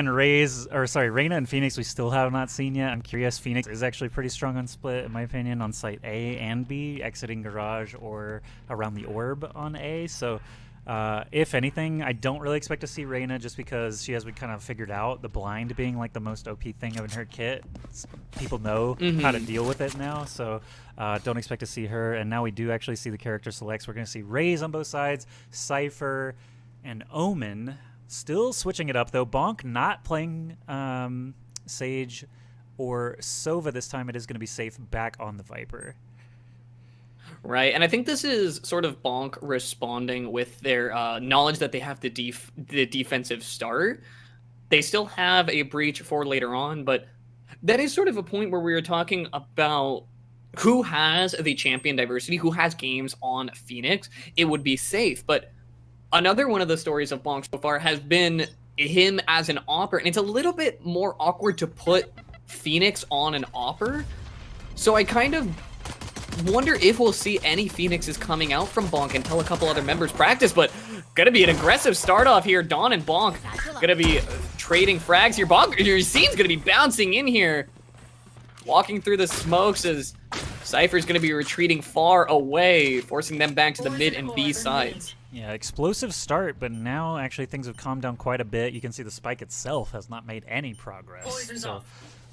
Reyna and Phoenix we still have not seen yet. I'm curious. Phoenix is actually pretty strong on split, in my opinion, on site A and B, exiting Garage or around the orb on A. So if anything, I don't really expect to see Reyna just because she has been kind of figured out the blind being like the most OP thing in her kit. People know how to deal with it now, so don't expect to see her. And now we do actually see the character selects. We're going to see Raze on both sides, Cypher, and Omen. Still switching it up, though. Bonk not playing Sage or Sova this time. It is going to be safe back on the Viper. Right, and I think this is sort of Bonk responding with their knowledge that they have the defensive start. They still have a breach for later on, but that is sort of a point where we were talking about who has the champion diversity, who has games on Phoenix. It would be safe, but another one of the stories of Bonk so far has been him as an Opper, and it's a little bit more awkward to put Phoenix on an Opper. So I kind of wonder if we'll see any Phoenixes coming out from Bonk until a couple other members practice, but gonna be an aggressive start off here. Dawn and Bonk gonna be trading frags here. Bonk, your scene's gonna be bouncing in here, walking through the smokes as Cypher's gonna be retreating far away, forcing them back to the mid and B sides. Yeah, explosive start, but now actually things have calmed down quite a bit. You can see the spike itself has not made any progress. So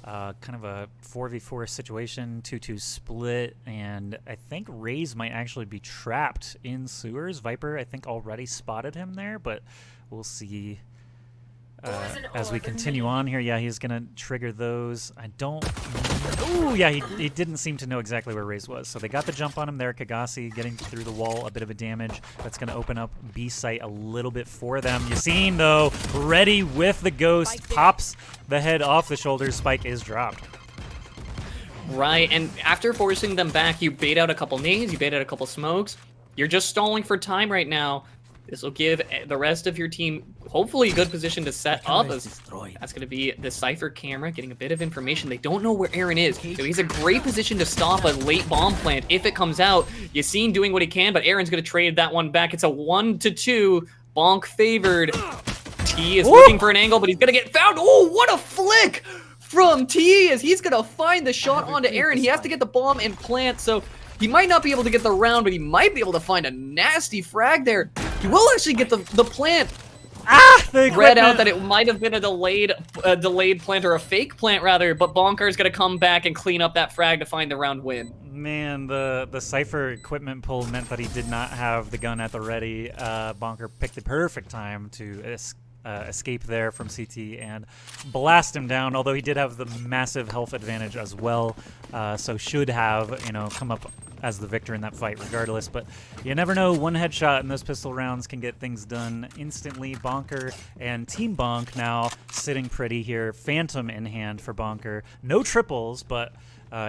kind of a 4v4 situation, 2-2 split, and I think Raze might actually be trapped in sewers. Viper, I think, already spotted him there, but we'll see as we continue on here. Yeah, he's going to trigger those. I don't... Ooh, yeah, he didn't seem to know exactly where Raze was. So they got the jump on him there. Kagasi getting through the wall, a bit of a damage. That's going to open up B site a little bit for them. Yassine, though, ready with the ghost. Pops the head off the shoulders. Spike is dropped. Right, and after forcing them back, you bait out a couple nades, you bait out a couple smokes. You're just stalling for time right now. This will give the rest of your team hopefully a good position to set up. That's going to be the Cypher camera getting a bit of information. They don't know where Aaron is, so he's a great position to stop a late bomb plant if it comes out. Yassine doing what he can, but Aaron's going to trade that one back. It's a 1-2. Bonk favored. T is looking for an angle, but he's going to get found. Oh, what a flick from T as he's going to find the shot onto Aaron. He has to get the bomb and plant, so he might not be able to get the round, but he might be able to find a nasty frag there. He will actually get the plant. Read out that it might have been a delayed plant, or a fake plant rather, but Bonker's gonna come back and clean up that frag to find the round win. Man, the Cypher equipment pull meant that he did not have the gun at the ready. Bonker picked the perfect time to escape there from CT and blast him down, although he did have the massive health advantage as well, so should have, come up as the victor in that fight regardless. But you never know, one headshot in those pistol rounds can get things done instantly. Bonker and Team Bonk now sitting pretty here. Phantom in hand for Bonker. No triples, but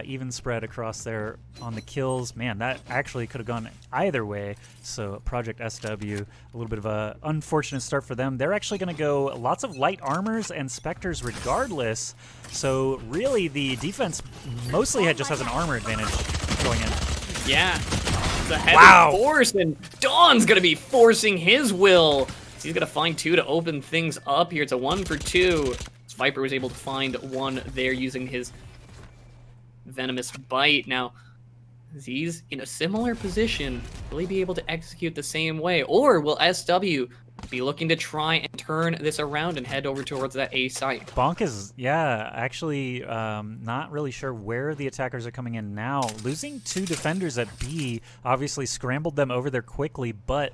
even spread across there on the kills. Man, that actually could have gone either way. So Project SW, a little bit of a unfortunate start for them. They're actually going to go lots of light armors and specters regardless. So really the defense mostly just has an armor advantage going in. Yeah, it's a heavy force, and Dawn's going to be forcing his will. He's going to find two to open things up here. It's a 1-for-2. Viper was able to find one there using his venomous bite. Now, he's in a similar position. Will he be able to execute the same way? Or will SW be looking to try and turn this around and head over towards that A site? Bonk is, actually not really sure where the attackers are coming in now. Losing two defenders at B obviously scrambled them over there quickly, but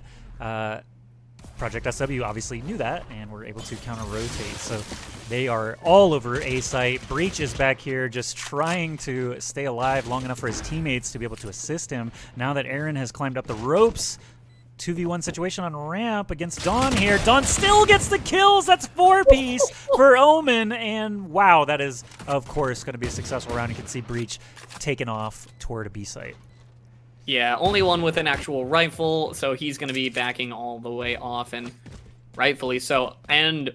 Project SW obviously knew that and were able to counter-rotate. So they are all over A site. Breach is back here just trying to stay alive long enough for his teammates to be able to assist him. Now that Aaron has climbed up the ropes, 2v1 situation on ramp against Dawn here. Dawn still gets the kills. That's 4-piece for Omen. And wow, that is, of course, going to be a successful round. You can see Breach taken off toward a B site. Yeah, only one with an actual rifle, so he's going to be backing all the way off, and rightfully so. And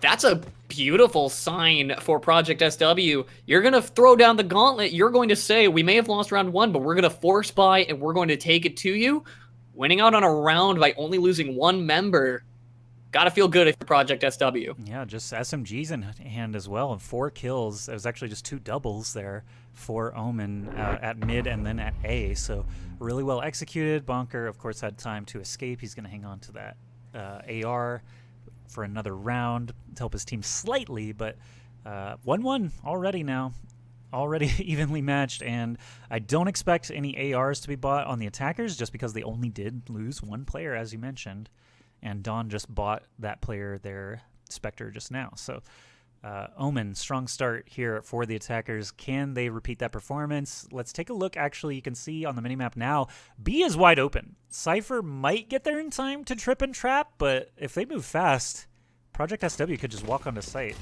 that's a beautiful sign for Project SW. You're going to throw down the gauntlet. You're going to say, we may have lost round one, but we're going to force buy, and we're going to take it to you. Winning out on a round by only losing one member. Gotta feel good if you're Project SW. Yeah, just SMGs in hand as well, and 4 kills. It was actually just 2 doubles there for Omen at mid and then at A, so really well executed. Bonker, of course, had time to escape. He's going to hang on to that AR for another round to help his team slightly, but 1-1 already now. Already evenly matched, and I don't expect any ARs to be bought on the attackers just because they only did lose 1 player, as you mentioned, and Dawn just bought that player, their Spectre, just now. So Omen, strong start here for the attackers. Can they repeat that performance? Let's take a look. Actually, you can see on the minimap now, B is wide open. Cypher might get there in time to trip and trap, but if they move fast, Project SW could just walk onto site.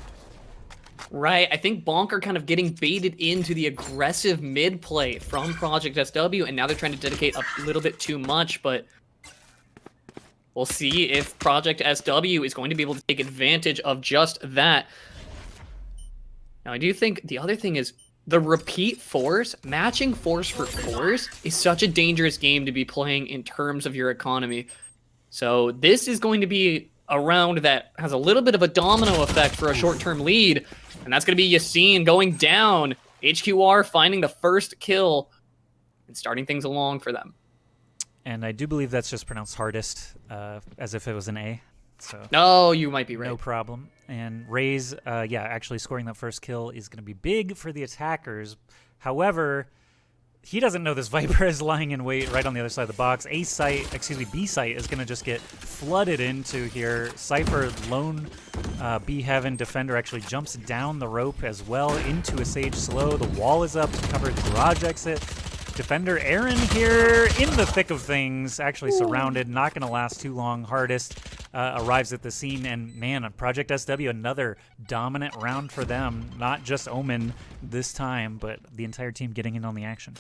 Right, I think Bonk are kind of getting baited into the aggressive mid play from Project SW, and now they're trying to dedicate a little bit too much, but we'll see if Project SW is going to be able to take advantage of just that. Now, I do think the other thing is the repeat force, matching force for force, is such a dangerous game to be playing in terms of your economy. So this is going to be a round that has a little bit of a domino effect for a short-term lead, and that's going to be Yassine going down. HQR finding the first kill and starting things along for them. And I do believe that's just pronounced hardest, as if it was an A. So no, you might be right. No problem. And Raze, yeah, actually scoring that first kill is going to be big for the attackers. However, he doesn't know this Viper is lying in wait right on the other side of the box. B site is going to just get flooded into here. Cypher, lone B Heaven defender, actually jumps down the rope as well into a Sage slow. The wall is up to cover the garage exit. Defender Aaron here in the thick of things, actually surrounded, not going to last too long. Hardest arrives at the scene, and man, on Project SW, another dominant round for them. Not just Omen this time, but the entire team getting in on the action.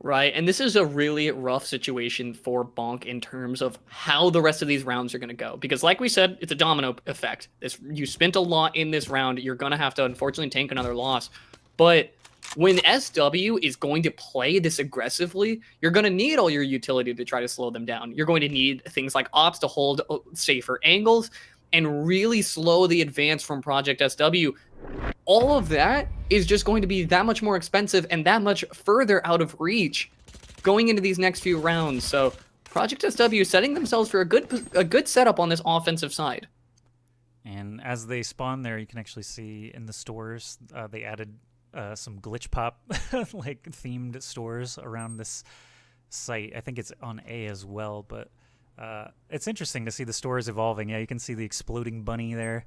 Right, and this is a really rough situation for Bonk in terms of how the rest of these rounds are going to go. Because like we said, it's a domino effect. You spent a lot in this round. You're going to have to, unfortunately, tank another loss. But when SW is going to play this aggressively, you're going to need all your utility to try to slow them down. You're going to need things like ops to hold safer angles and really slow the advance from Project SW. All of that is just going to be that much more expensive and that much further out of reach going into these next few rounds. So Project SW setting themselves for a good setup on this offensive side. And as they spawn there, you can actually see in the stores, they added some glitch pop like themed stores around this site. I think it's on A as well, but it's interesting to see the stores evolving. Yeah, you can see the exploding bunny there.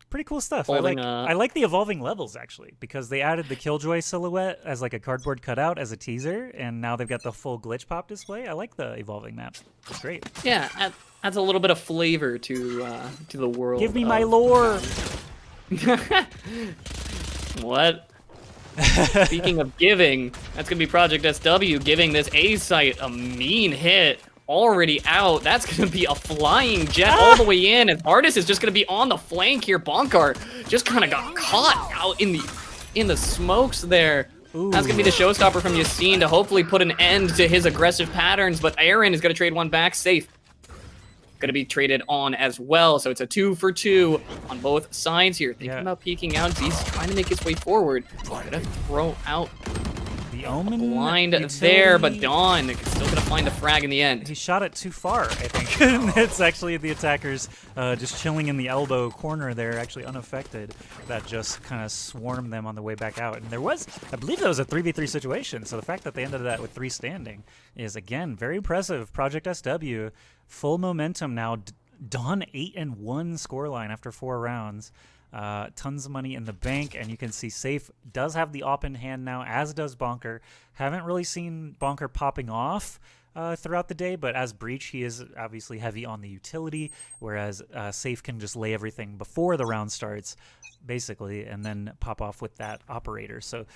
Pretty cool stuff. I like the evolving levels, actually, because they added the Killjoy silhouette as like a cardboard cutout as a teaser, and now they've got the full glitch pop display. I like the evolving map. It's great. Yeah, adds a little bit of flavor to the world. Give me my lore. What? Speaking of giving, that's going to be Project SW giving this A site a mean hit. Already out. That's going to be a flying jet all the way in. And Artis is just going to be on the flank here. Bonkar just kind of got caught out in the smokes there. Ooh. That's going to be the showstopper from Yassine to hopefully put an end to his aggressive patterns. But Aaron is going to trade one back safe. Going to be traded on as well. So it's a 2-for-2 on both sides here. Thinking about peeking out. He's trying to make his way forward. Going to throw out the Omen blind utility there, but Dawn is still going to find the frag in the end. He shot it too far, I think. It's actually the attackers just chilling in the elbow corner there, actually unaffected. That just kind of swarmed them on the way back out. And there was, I believe that was a 3v3 situation, so the fact that they ended that with 3 standing is, again, very impressive. Project SW, full momentum now. Dawn 8-1 scoreline after 4 rounds. Tons of money in the bank, and you can see Safe does have the op in hand now, as does Bonker. Haven't really seen Bonker popping off throughout the day, but as Breach, he is obviously heavy on the utility, whereas Safe can just lay everything before the round starts, basically, and then pop off with that operator. So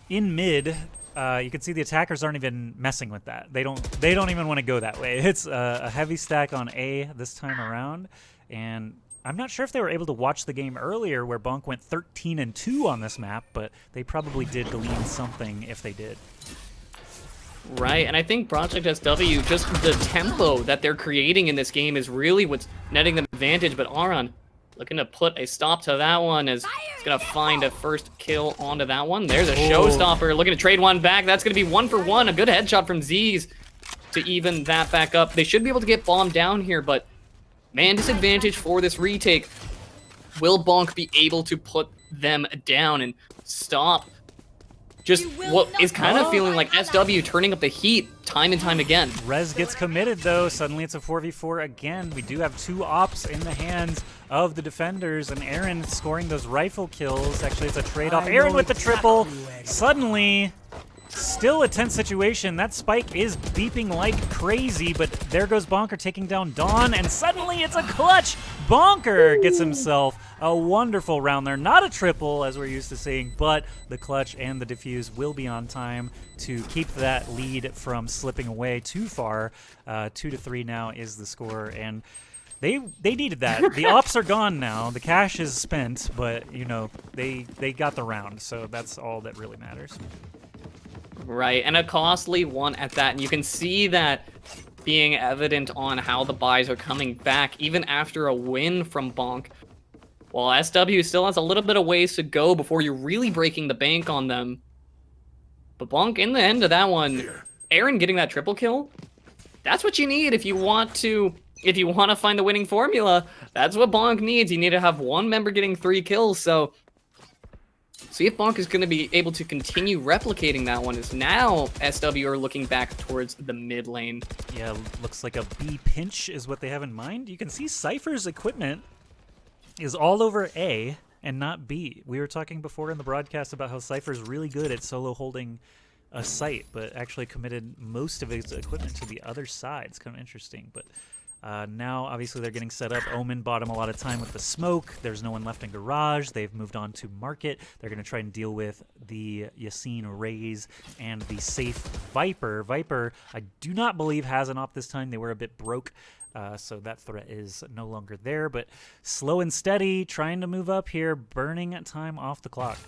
in mid, you can see the attackers aren't even messing with that. They don't even want to go that way. It's a heavy stack on A this time around, and I'm not sure if they were able to watch the game earlier where Bonk went 13-2 on this map, but they probably did glean something if they did. Right, and I think Project SW, just the tempo that they're creating in this game is really what's netting them advantage, but Aron looking to put a stop to that one as he's going to find a first kill onto that one. There's a showstopper looking to trade one back. That's going to be 1 for 1. A good headshot from Z's to even that back up. They should be able to get bombed down here, but man, disadvantage for this retake. Will Bonk be able to put them down and stop just what is kind of feeling like SW turning up the heat time and time again? Rez gets committed, though. Suddenly it's a 4v4 again. We do have 2 ops in the hands of the defenders, and Aaron scoring those rifle kills. Actually, it's a trade-off. Aaron with the triple. Suddenly, still a tense situation. That spike is beeping like crazy, but there goes Bonker taking down Dawn, and suddenly it's a clutch. Bonker gets himself a wonderful round there. Not a triple, as we're used to seeing, but the clutch and the defuse will be on time to keep that lead from slipping away too far. 2-3 now is the score, and they needed that. The ops are gone now. The cash is spent, but, you know, they got the round, so that's all that really matters. Right, and a costly one at that, and you can see that being evident on how the buys are coming back, even after a win from Bonk. While SW still has a little bit of ways to go before you're really breaking the bank on them. But Bonk, in the end of that one, Aaron getting that triple kill, that's what you need if you want to find the winning formula. That's what Bonk needs. You need to have one member getting 3 kills, so see if Bonk is going to be able to continue replicating that one, as now SW are looking back towards the mid lane. Yeah, looks like a B pinch is what they have in mind. You can see Cypher's equipment is all over A and not B. We were talking before in the broadcast about how Cypher's really good at solo holding a site, but actually committed most of his equipment to the other side. It's kind of interesting, but now, obviously, they're getting set up. Omen bought him a lot of time with the smoke. There's no one left in Garage. They've moved on to Market. They're going to try and deal with the Yassine Raze and the safe Viper. Viper, I do not believe, has an op this time. They were a bit broke, so that threat is no longer there. But slow and steady, trying to move up here, burning time off the clock.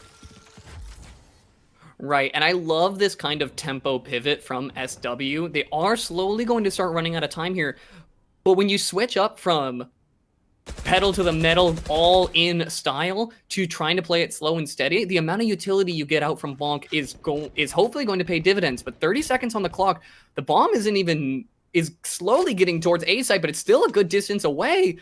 Right, and I love this kind of tempo pivot from SW. They are slowly going to start running out of time here. But when you switch up from pedal to the metal all in style to trying to play it slow and steady, the amount of utility you get out from Bonk is hopefully going to pay dividends. But 30 seconds on the clock, the bomb is slowly getting towards A site, but it's still a good distance away.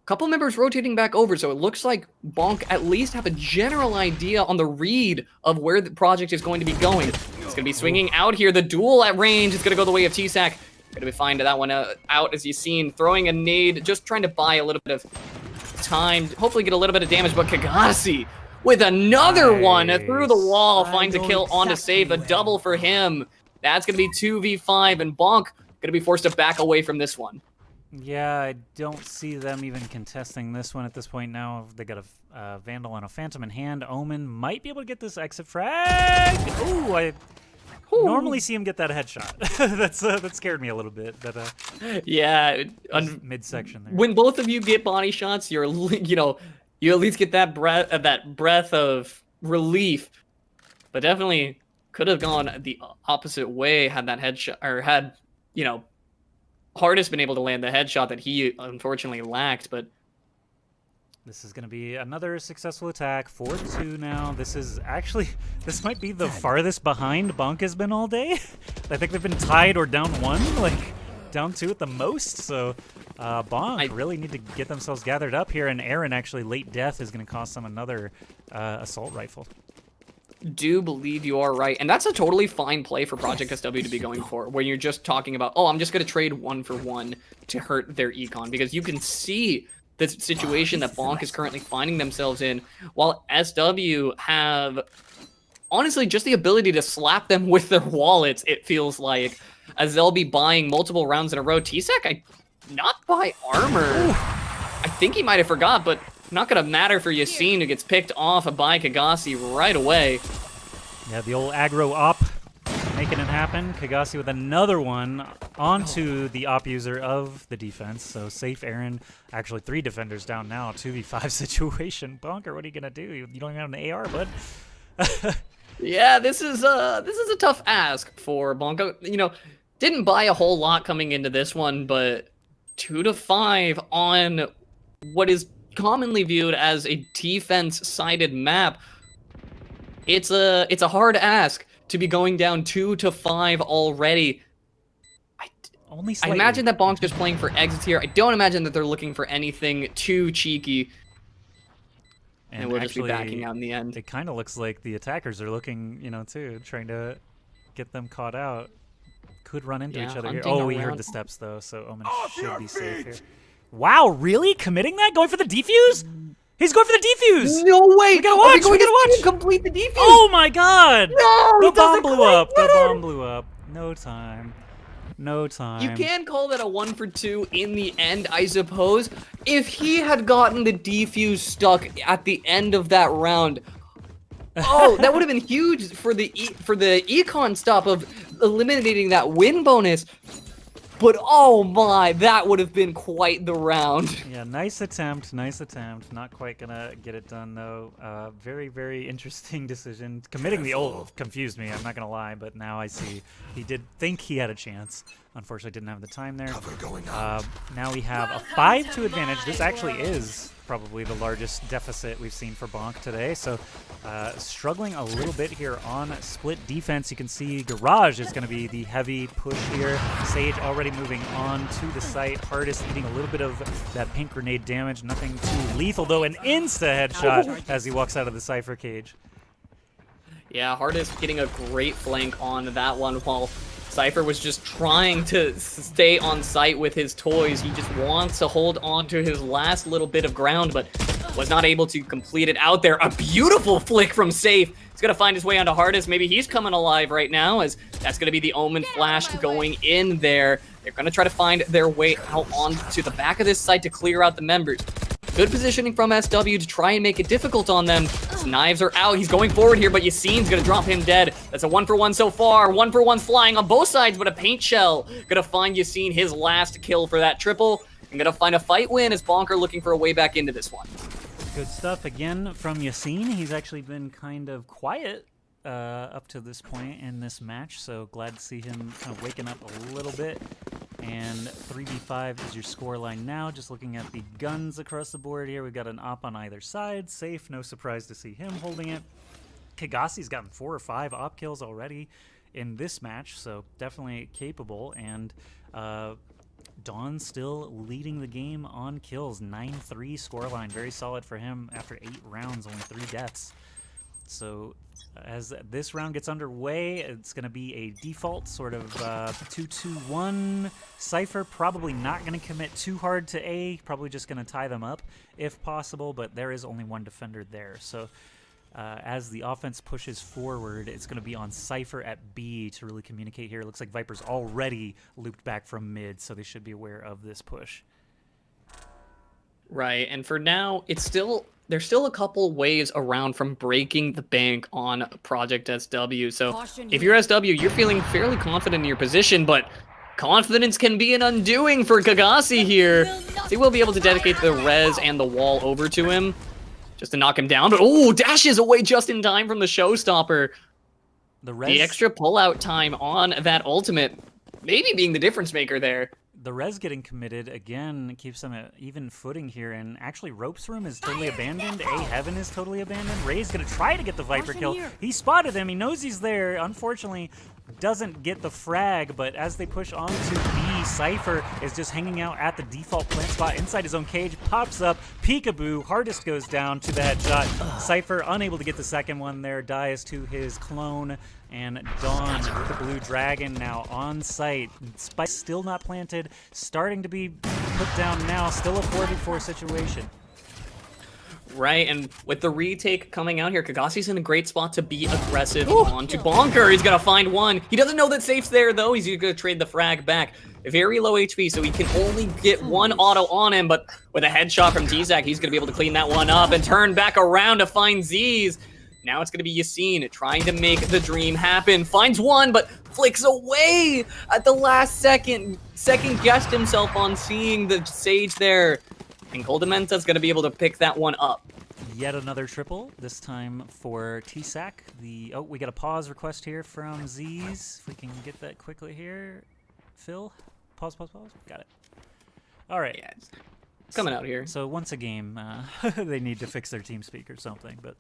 Couple members rotating back over, so it looks like Bonk at least have a general idea on the read of where the project is going to be going. It's going to be swinging out here. The duel at range is going to go the way of T-Sac. Going to be fine to that one out, as you've seen, throwing a nade, just trying to buy a little bit of time, hopefully get a little bit of damage, but Kagasi with another one through the wall, finds a kill on to save, a double for him. That's going to be 2v5, and Bonk going to be forced to back away from this one. Yeah, I don't see them even contesting this one at this point now. They got a Vandal and a Phantom in hand. Omen might be able to get this exit frag. Ooh, I normally see him get that headshot. That scared me a little bit. Yeah, midsection there. When both of you get body shots, you at least get that breath of relief. But definitely could have gone the opposite way had that headshot, or had Hardest been able to land the headshot that he unfortunately lacked. But this is going to be another successful attack. 4-2 now. This might be the farthest behind Bonk has been all day. I think they've been tied or down 1, like down 2 at the most. So Bonk really need to get themselves gathered up here. And Aaron, actually, late death is going to cost them another assault rifle. Do believe you are right, and that's a totally fine play for Project SW to be going for, when you're just talking about, oh, I'm just going to trade 1 for 1 to hurt their econ, because you can see the situation that Bonk is currently finding themselves in, while SW have, honestly, just the ability to slap them with their wallets, it feels like, as they'll be buying multiple rounds in a row. T-Sac, not buy armor. I think he might have forgot, but not going to matter for Yassine, who gets picked off by Kagasi right away. Yeah, the old aggro op making it happen. Kagasi with another one onto the op user of the defense. So safe Aaron. Actually, 3 defenders down now. 2v5 situation. Bonker, what are you going to do? You don't even have an AR, bud. Yeah, this is a tough ask for Bonk. You know, didn't buy a whole lot coming into this one, but 2 to 5 on what is commonly viewed as a defense-sided map. It's a hard ask to be going down 2 to 5 already. Only I slightly. imagine that Bonk's just playing for exits here. I don't imagine that they're looking for anything too cheeky. And we'll actually, just be backing out in the end. It kind of looks like the attackers are looking, you know, too, trying to get them caught out. Could run into each other here. Oh, we heard the steps, though, so Omen should be safe here. Wow, really? Committing that? Going for the defuse? He's going for the defuse! No way! We gotta watch! We gotta watch! Complete the defuse! Oh my god! No! The bomb blew up! The bomb blew up. No time. No time. You can call that a 1 for 2 in the end, I suppose. If he had gotten the defuse stuck at the end of that round, oh, that would have been huge for the econ stop of eliminating that win bonus. But oh my, that would have been quite the round. Yeah, nice attempt, nice attempt. Not quite gonna get it done though. Very, very interesting decision. Committing the ult confused me, I'm not gonna lie, but now I see he did think he had a chance. Unfortunately, didn't have the time there. Now we have a 5-2 advantage. This actually is probably the largest deficit we've seen for Bonk today. So struggling a little bit here on split defense. You can see Garage is going to be the heavy push here. Sage already moving on to the site. Hardest eating a little bit of that pink grenade damage. Nothing too lethal, though. An insta headshot as he walks out of the Cypher cage. Yeah, Hardest getting a great flank on that one while Cypher was just trying to stay on site with his toys. He just wants to hold on to his last little bit of ground, but was not able to complete it out there. A beautiful flick from Safe. He's going to find his way onto Hardest. Maybe he's coming alive right now, as that's going to be the Omen flash going in there. They're going to try to find their way out onto the back of this site to clear out the members. Good positioning from SW to try and make it difficult on them. His knives are out. He's going forward here, but Yassine's going to drop him dead. That's a 1 for 1 so far. 1 for 1's flying on both sides, but a paint shell. Going to find Yassine his last kill for that triple. And going to find a fight win as Bonker looking for a way back into this one. Good stuff again from Yassine. He's actually been kind of quiet up to this point in this match, so glad to see him kind of waking up a little bit. And 3v5 is your scoreline now. Just looking at the guns across the board here, we've got an op on either side. Safe, no surprise to see him holding it. Kagasi's gotten 4 or 5 op kills already in this match, so definitely capable. And Dawn still leading the game on kills. 9-3 scoreline, very solid for him after 8 rounds, only 3 deaths. So as this round gets underway, it's going to be a default sort of 2-2-1 Cypher. Probably not going to commit too hard to A, probably just going to tie them up if possible, but there is only one defender there. So as the offense pushes forward, it's going to be on Cypher at B to really communicate here. It looks like Viper's already looped back from mid, so they should be aware of this push. Right, and for now, there's still a couple ways around from breaking the bank on Project SW. So if you're SW, you're feeling fairly confident in your position, but confidence can be an undoing for Kagasi here. He will be able to dedicate the res and the wall over to him just to knock him down. But oh, dashes away just in time from the showstopper. The extra pullout time on that ultimate, maybe being the difference maker there. The res getting committed, again, keeps them at even footing here, and actually Rope's room is totally abandoned. A Heaven is totally abandoned. Ray's going to try to get the Viper kill. He spotted him. He knows he's there. Unfortunately, doesn't get the frag, but as they push on to B, Cypher is just hanging out at the default plant spot inside his own cage, pops up, peekaboo, Hardest goes down to the headshot. Cypher unable to get the second one there, dies to his clone, and Dawn with the blue dragon now on site. Spike still not planted, starting to be put down now, still a 4v4 situation. Right, and with the retake coming out here, Kagasi's in a great spot to be aggressive onto Bonker. He's gonna find one. He doesn't know that Safe's there, though. He's gonna trade the frag back. Very low HP, so he can only get one auto on him, but with a headshot from T-Zac, he's gonna be able to clean that one up and turn back around to find Z's. Now it's gonna be Yassine trying to make the dream happen. Finds one, but flicks away at the last second. Second-guessed himself on seeing the Sage there. And Coldamenta's going to be able to pick that one up. yet another triple, this time for TSAC. Oh, we got a pause request here from Z's. If we can get that quickly here. Phil, pause. Got it. All right. Yeah, it's coming out here. So once a game, they need to fix their TeamSpeak or something. But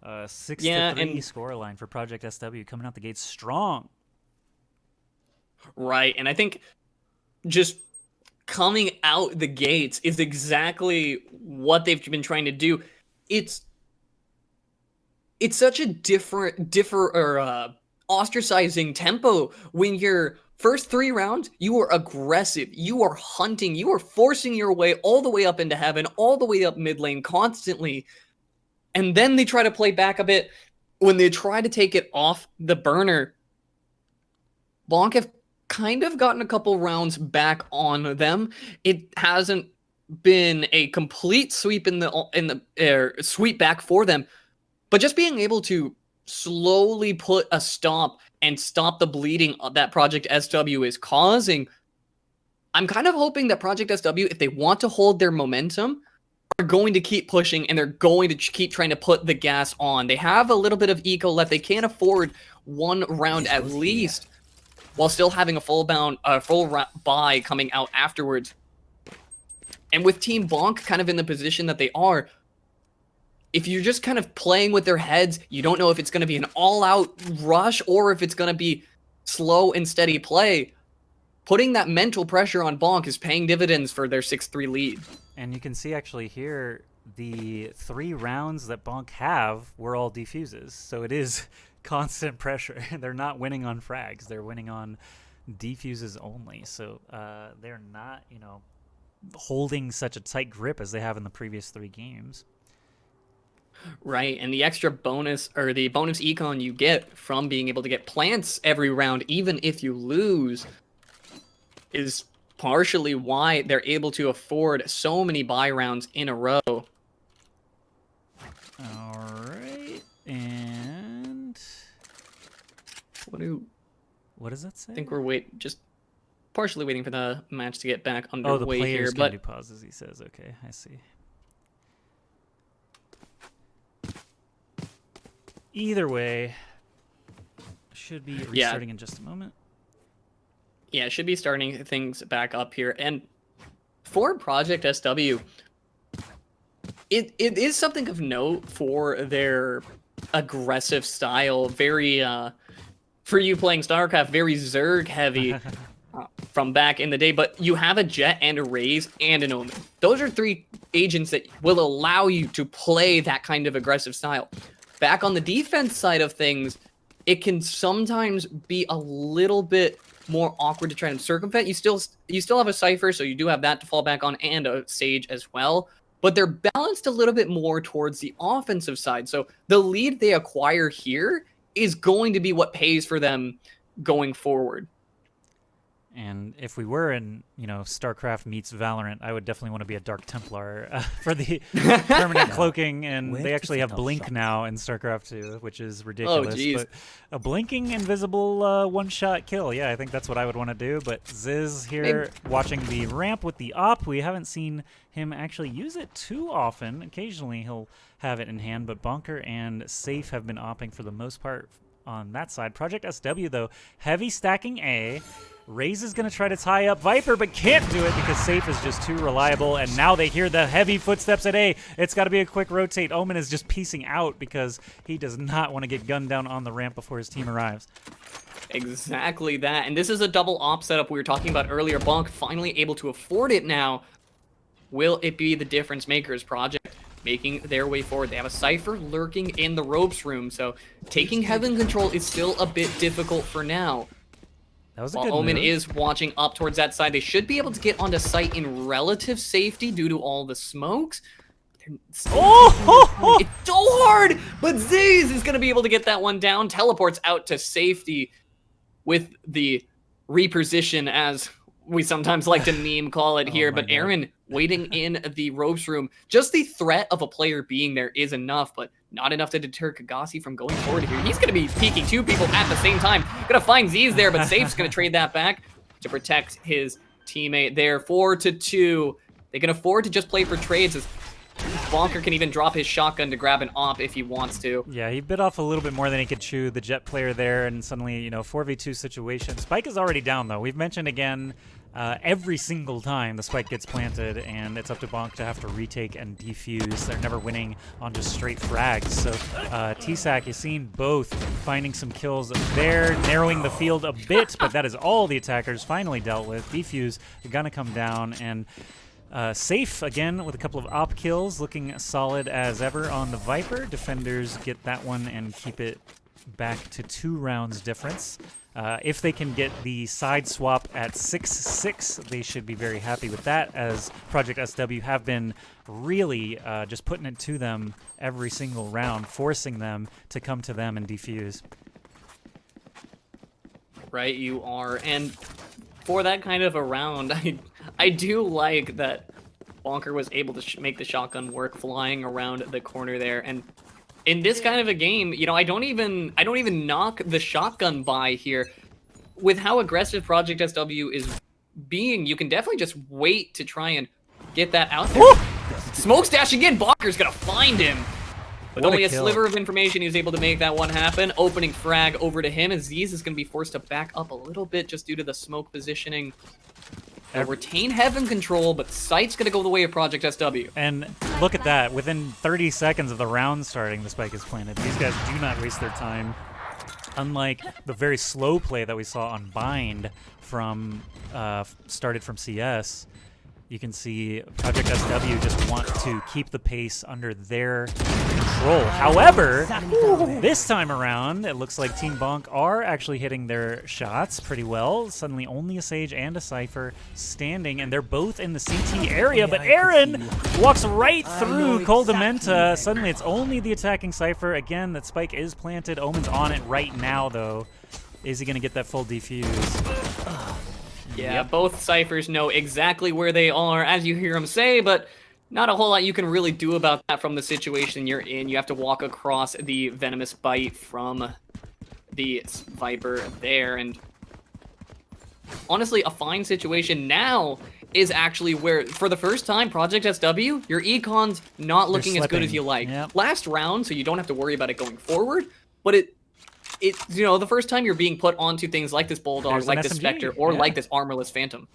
6-3 scoreline for Project SW coming out the gates strong. Right, and I think just coming out the gates is exactly what they've been trying to do. It's such a ostracizing tempo when your first 3 rounds, you are aggressive, you are hunting, you are forcing your way all the way up into heaven, all the way up mid lane constantly. And then they try to play back a bit. When they try to take it off the burner, Bonk have kind of gotten a couple rounds back on them. It hasn't been a complete sweep in the sweep back for them, but just being able to slowly put a stop and stop the bleeding that Project SW is causing. I'm kind of hoping that Project SW, if they want to hold their momentum, are going to keep pushing and they're going to keep trying to put the gas on. They have a little bit of eco left. They can't afford 1 round at least, while still having a full buy coming out afterwards. And with Team Bonk kind of in the position that they are, if you're just kind of playing with their heads, you don't know if it's going to be an all-out rush or if it's going to be slow and steady play. Putting that mental pressure on Bonk is paying dividends for their 6-3 lead. And you can see actually here, the 3 rounds that Bonk have were all defuses. So it is constant pressure. They're not winning on frags. They're winning on defuses only. So they're not, holding such a tight grip as they have in the previous 3 games. Right, and the extra bonus, or the bonus econ you get from being able to get plants every round, even if you lose, is partially why they're able to afford so many buy rounds in a row. All right, and what does that say? I think we're just partially waiting for the match to get back underway the players here. Can do pauses, he says. Okay, I see. Either way, should be restarting in just a moment. Yeah, it should be starting things back up here. And for Project SW, it is something of note for their aggressive style. Very, for you playing StarCraft, very Zerg heavy from back in the day. But you have a Jet and a Raze and an Omen. Those are 3 agents that will allow you to play that kind of aggressive style. Back on the defense side of things, it can sometimes be a little bit more awkward to try and circumvent. You still have a Cypher, so you do have that to fall back on, and a Sage as well. But they're balanced a little bit more towards the offensive side. So the lead they acquire here is going to be what pays for them going forward. And if we were in, StarCraft meets Valorant, I would definitely want to be a Dark Templar for the permanent cloaking. And they actually have Blink now in StarCraft 2, which is ridiculous. Oh, geez. But a blinking invisible one-shot kill. Yeah, I think that's what I would want to do. But Ziz here watching the ramp with the op. We haven't seen him actually use it too often. Occasionally he'll have it in hand, but Bonker and Safe have been opping for the most part on that side. Project SW, though, heavy stacking A. Raze is going to try to tie up Viper, but can't do it because Safe is just too reliable. And now they hear the heavy footsteps at A. It's got to be a quick rotate. Omen is just piecing out because he does not want to get gunned down on the ramp before his team arrives. Exactly that. And this is a double op setup we were talking about earlier. Bonk finally able to afford it now. Will it be the difference makers? Project making their way forward. They have a Cypher lurking in the ropes room, so taking Heaven control is still a bit difficult for now. That was a While good Omen move. is watching up towards that side, they should be able to get onto site in relative safety due to all the smokes. It's so hard, but Zaze is going to be able to get that one down. Teleports out to safety with the reposition, as we sometimes like to meme call it here. But Aaron waiting in the ropes room. Just the threat of a player being there is enough, but not enough to deter Kagasi from going forward here. He's going to be peeking 2 people at the same time. Going to find Z's there, but Safe's going to trade that back to protect his teammate there. 4-2. They can afford to just play for trades as Bonker can even drop his shotgun to grab an op if he wants to. Yeah, he bit off a little bit more than he could chew, the Jet player there, and suddenly, 4v2 situation. Spike is already down, though. We've mentioned again, every single time the spike gets planted, and it's up to Bonk to have to retake and defuse. They're never winning on just straight frags. So TSAC, you've seen both finding some kills there, narrowing the field a bit, but that is all the attackers finally dealt with. Defuse gonna come down, and Safe again with a couple of op kills, looking solid as ever on the Viper. Defenders get that one and keep it back to 2 rounds difference. If they can get the side swap at 6-6, they should be very happy with that, as Project SW have been really just putting it to them every single round, forcing them to come to them and defuse. Right, you are. And for that kind of a round, I do like that Bonker was able to make the shotgun work, flying around the corner there. And in this kind of a game, I don't even knock the shotgun buy here. With how aggressive Project SW is being, you can definitely just wait to try and get that out there. Smoke stashing in, Bonker's gonna find him. With only a sliver of information, he was able to make that one happen. Opening frag over to him, and Z's is going to be forced to back up a little bit just due to the smoke positioning. Retain Heaven control, but Sight's going to go the way of Project SW. And look at that. Within 30 seconds of the round starting, the spike is planted. These guys do not waste their time. Unlike the very slow play that we saw on Bind from started from CS, you can see Project SW just want to keep the pace under their control. However, this time around, it looks like Team Bonk are actually hitting their shots pretty well. Suddenly only a Sage and a Cypher standing, and they're both in the CT area, but Aaron walks right through Coldamenta. Suddenly it's only the attacking Cypher. Again, that spike is planted. Omen's on it right now, though. Is he going to get that full defuse? Yeah, both Cyphers know exactly where they are, as you hear them say, but not a whole lot you can really do about that from the situation you're in. You have to walk across the Venomous Bite from the Viper there, and honestly, a fine situation now is actually where, for the first time, Project SW, your econ's not looking as good as you like. Yep. Last round, so you don't have to worry about it going forward, but it's the first time you're being put onto things like this Bulldog, like this Spectre, or like this Armorless Phantom.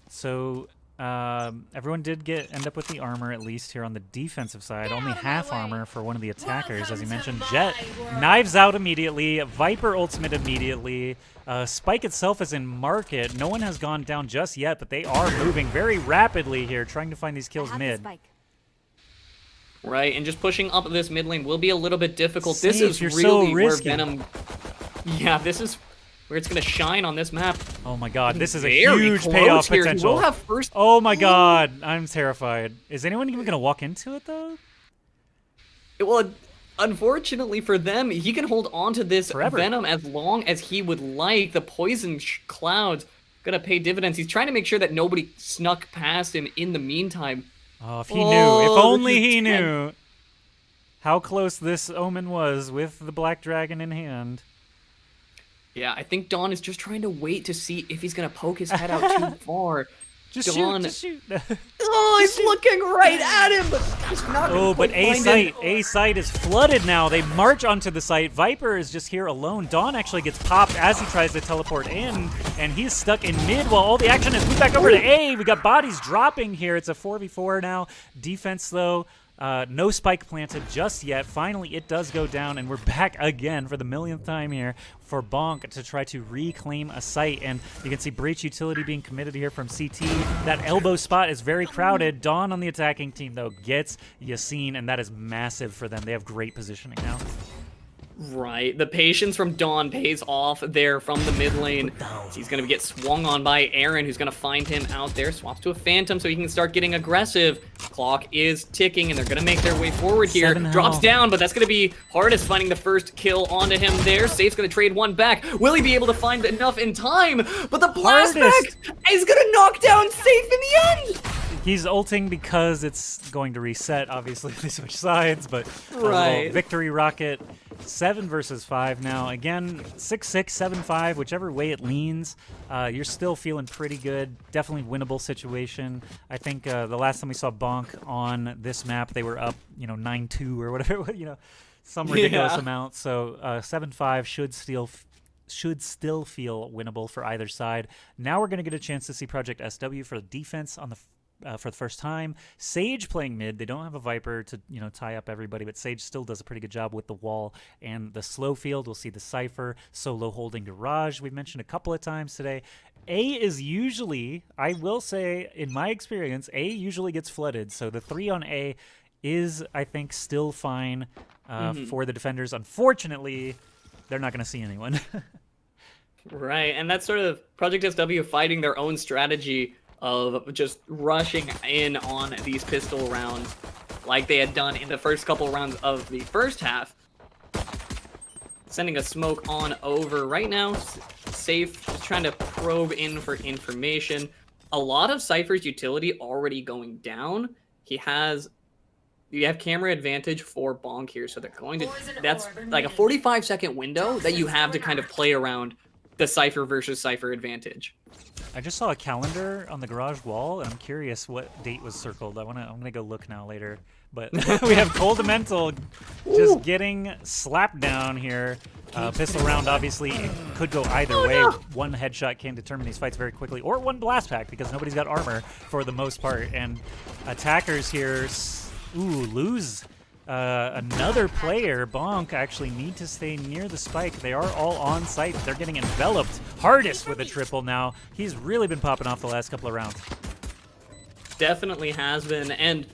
So everyone did end up with the armor, at least here on the defensive side. Only half armor for one of the attackers, as you mentioned. Jet knives out immediately. Viper ultimate immediately. Spike itself is in market. No one has gone down just yet, but they are moving very rapidly here, trying to find these kills mid. Right, and just pushing up this mid lane will be a little bit difficult. Safe, this is you're really so where risky. Venom... Yeah, this is where it's going to shine on this map. Oh my god, this is a Very huge close payoff here. potential. We'll have first... Oh my god, I'm terrified. Is anyone even going to walk into it, though? Well, unfortunately for them, he can hold on to this Forever. Venom as long as he would like. The poison clouds going to pay dividends. He's trying to make sure that nobody snuck past him in the meantime. Oh, if he knew. If only he knew how close this Omen was with the Black Dragon in hand. Yeah, I think Dawn is just trying to wait to see if he's going to poke his head out too far. Just Dawn... shoot, just shoot. Oh, he's looking right at him, but he's not Oh, but A A site is flooded now. They march onto the site. Viper is just here alone. Dawn actually gets popped as he tries to teleport in, and he's stuck in mid while all the action is moved back over to A. We got bodies dropping here. It's a 4v4 now. Defense, though. No spike planted just yet. Finally, it does go down, and we're back again for the millionth time here for Bonk to try to reclaim a site. And you can see Breach Utility being committed here from CT. That elbow spot is very crowded. Dawn on the attacking team, though, gets Yassine, and that is massive for them. They have great positioning now. Right, the patience from Dawn pays off there from the mid lane. He's going to get swung on by Aaron, who's going to find him out there. Swaps to a Phantom so he can start getting aggressive. Clock is ticking, and they're going to make their way forward here. Drops down, but that's going to be hardest, finding the first kill onto him there. Safe's going to trade one back. Will he be able to find enough in time? But the blast back is going to knock down Safe in the end. He's ulting because it's going to reset, obviously, if they switch sides, but a Right. little victory rocket 7 versus 5 now. Again, 6-6, 7-5, whichever way it leans, you're still feeling pretty good. Definitely winnable situation. I think the last time we saw Bonk on this map, they were up, 9-2 or whatever, some ridiculous amount. So 7-5 should still feel winnable for either side. Now we're going to get a chance to see Project SW for the defense on the for the first time. Sage playing mid. They don't have a Viper to tie up everybody, but Sage still does a pretty good job with the wall and the slow field. We'll see the Cypher solo holding Garage. We've mentioned a couple of times today. A is usually, I will say, in my experience, A usually gets flooded. So the 3 on A is, I think, still fine for the defenders. Unfortunately, they're not going to see anyone. Right, and that's sort of Project SW fighting their own strategy of just rushing in on these pistol rounds like they had done in the first couple rounds of the first half. Sending a smoke on over right now. Safe, just trying to probe in for information. A lot of Cypher's utility already going down. You have camera advantage for Bonk here, so they're going to... That's like a 45-second window that you have to kind of play around the Cypher versus Cypher advantage. I just saw a calendar on the garage wall, and I'm curious what date was circled. I'm gonna go look now later. But we have Coldemental just getting slapped down here. Pistol round, obviously, it could go either way. No. One headshot can determine these fights very quickly, or one blast pack, because nobody's got armor for the most part. And attackers here, lose another player. Bonk actually need to stay near the spike. They are all on site. They're getting enveloped hardest with a triple now. He's really been popping off the last couple of rounds. Definitely has been, and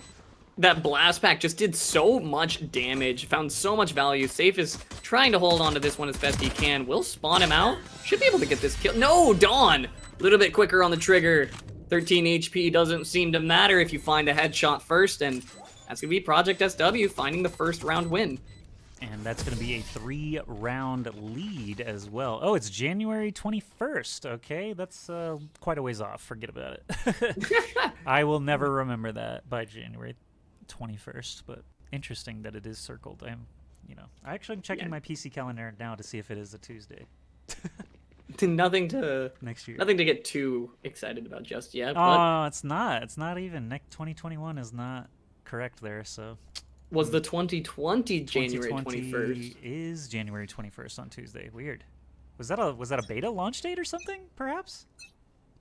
that blast pack just did so much damage, found so much value. Safe is trying to hold on to this one as best he can. Will spawn him out. Should be able to get this kill. No, Dawn! A little bit quicker on the trigger. 13 HP doesn't seem to matter if you find the headshot first, and that's going to be Project SW finding the first round win. And that's going to be a 3-round lead as well. Oh, it's January 21st. Okay, that's quite a ways off. Forget about it. I will never remember that by January 21st, but interesting that it is circled. I'm actually checking my PC calendar now to see if it is a Tuesday. Nothing to next year. Nothing to get too excited about just yet. Oh, it's not. It's not even. 2021 is not correct there. So was the 2020 January 21st? Is January 21st on Tuesday? Weird. Was that a beta launch date or something? Perhaps.